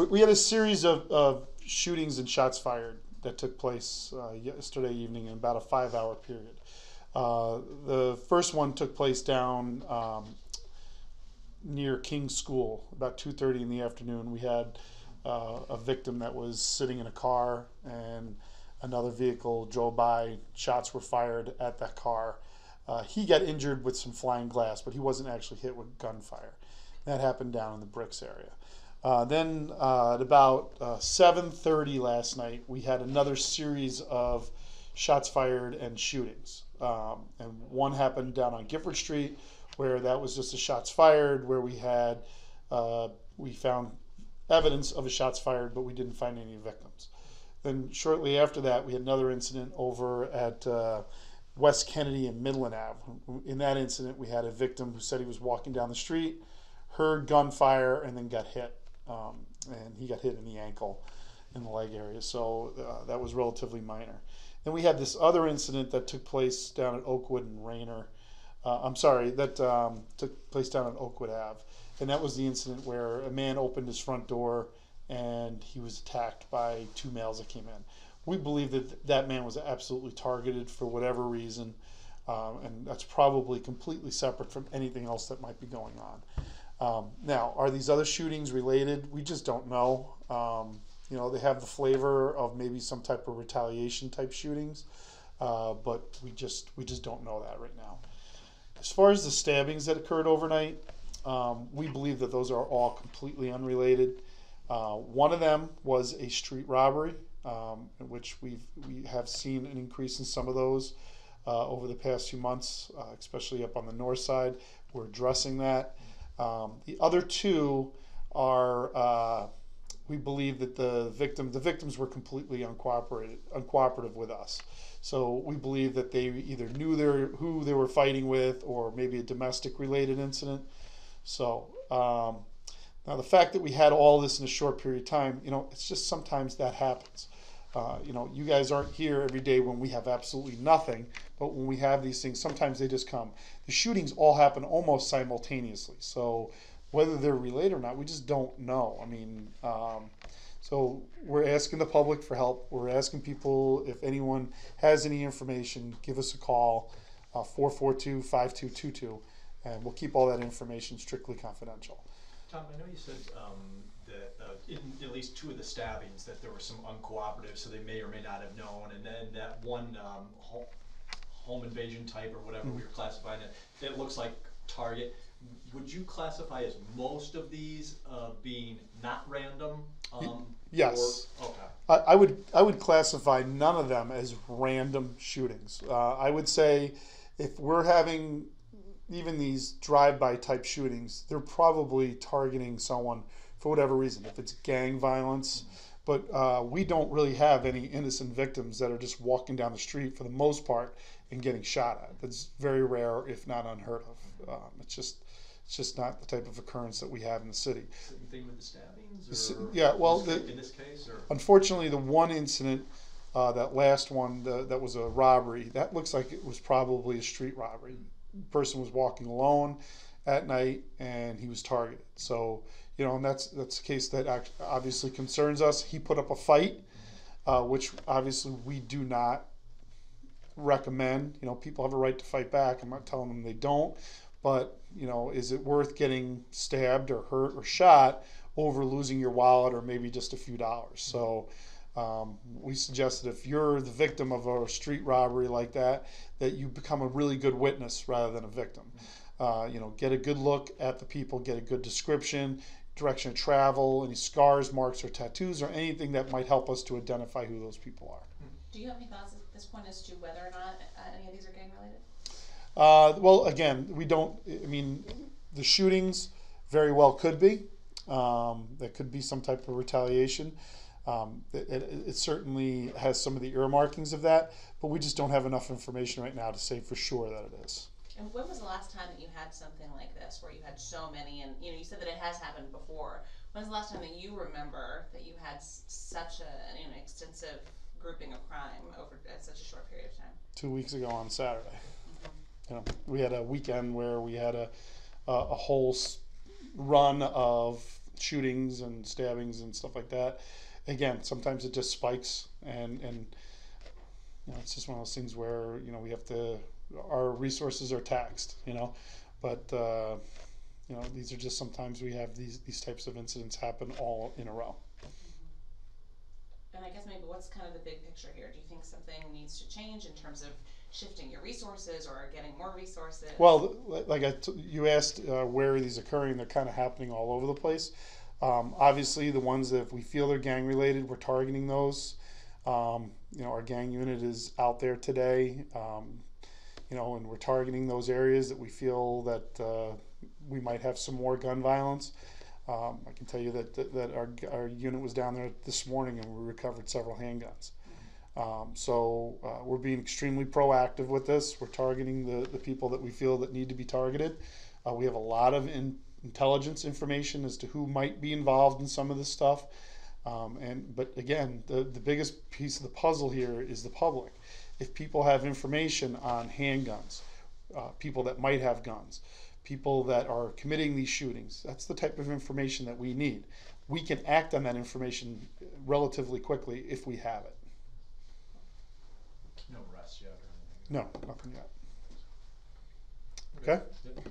We had a series of shootings and shots fired that took place yesterday evening in about a 5-hour period. The first one took place down near King's School about 2:30 in the afternoon. We had a victim that was sitting in a car, and another vehicle drove by. Shots were fired at that car. He got injured with some flying glass, but he wasn't actually hit with gunfire. That happened down in the Bricks area. Then at about 7:30 last night, we had another series of shots fired and shootings. And one happened down on Gifford Street, where that was just a shots fired, where we found evidence of a shots fired, but we didn't find any victims. Then shortly after that, we had another incident over at West Kennedy and Midland Ave. In that incident, we had a victim who said he was walking down the street, heard gunfire, and then got hit. And he got hit in the ankle, in the leg area. So that was relatively minor. Then we had this other incident that took place down at Oakwood and Rayner. That took place down at Oakwood Ave. And that was the incident where a man opened his front door and he was attacked by two males that came in. We believe that that man was absolutely targeted for whatever reason, and that's probably completely separate from anything else that might be going on. Now, are these other shootings related? We just don't know. They have the flavor of maybe some type of retaliation type shootings, but we just don't know that right now. As far as the stabbings that occurred overnight, we believe that those are all completely unrelated. One of them was a street robbery, in which we have seen an increase in some of those over the past few months, especially up on the north side. We're addressing that. The other two are, we believe that the victims were completely uncooperative with us. So we believe that they either knew who they were fighting with, or maybe a domestic related incident. So now the fact that we had all this in a short period of time, it's just sometimes that happens. You guys aren't here every day when we have absolutely nothing, but when we have these things, sometimes they just come. The shootings all happen almost simultaneously. So whether they're related or not, we just don't know. So we're asking the public for help. We're asking people, if anyone has any information, give us a call, 442-5222, and we'll keep all that information strictly confidential. Tom, I know you said that in at least two of the stabbings that there were some uncooperative, so they may or may not have known, and then that one home invasion type or whatever we were classifying it, that looks like target. Would you classify as most of these being not random? Yes. Okay. I would classify none of them as random shootings. I would say if we're having even these drive-by type shootings, they're probably targeting someone for whatever reason, if it's gang violence. But we don't really have any innocent victims that are just walking down the street for the most part and getting shot at. That's very rare, if not unheard of. It's just not the type of occurrence that we have in the city. Same thing with the stabbings? Yeah, well, in this case? Or? Unfortunately, the one incident, that last one, that was a robbery, that looks like it was probably a street robbery. The person was walking alone at night and he was targeted. So, and that's a case that obviously concerns us. He put up a fight, which obviously we do not recommend. People have a right to fight back. I'm not telling them they don't. But, is it worth getting stabbed or hurt or shot over losing your wallet or maybe just a few dollars? So we suggest that if you're the victim of a street robbery like that you become a really good witness rather than a victim. Get a good look at the people, get a good description, direction of travel, any scars, marks, or tattoos, or anything that might help us to identify who those people are. Do you have any thoughts at this point as to whether or not any of these are gang related? Well, again, we don't. The shootings very well could be. That could be some type of retaliation. It certainly has some of the earmarkings of that, but we just don't have enough information right now to say for sure that it is. And when was the last time that you had something like this, where you had so many, and you said that it has happened before. When's the last time that you remember that you had such an extensive grouping of crime over such a short period of time? 2 weeks ago on Saturday. We had a weekend where we had a whole run of shootings and stabbings and stuff like that. Again, sometimes it just spikes, and you know, it's just one of those things where, you know, we have to, our resources are taxed, you know, but you know, these are just sometimes we have these types of incidents happen all in a row. And I guess maybe what's kind of the big picture here? Do you think something needs to change in terms of shifting your resources or getting more resources? Well, like you asked, where are these occurring? They're kind of happening all over the place. Obviously, the ones that if we feel they're gang related, we're targeting those. You know, our gang unit is out there today, you know, and we're targeting those areas that we feel that we might have some more gun violence. I can tell you that our unit was down there this morning and we recovered several handguns. So we're being extremely proactive with this. We're targeting the people that we feel that need to be targeted. We have a lot of intelligence information as to who might be involved in some of this stuff. But again, the biggest piece of the puzzle here is the public. If people have information on handguns, people that might have guns, people that are committing these shootings, that's the type of information that we need. We can act on that information relatively quickly if we have it. No arrests yet or anything? No, nothing yet. Okay? Yep.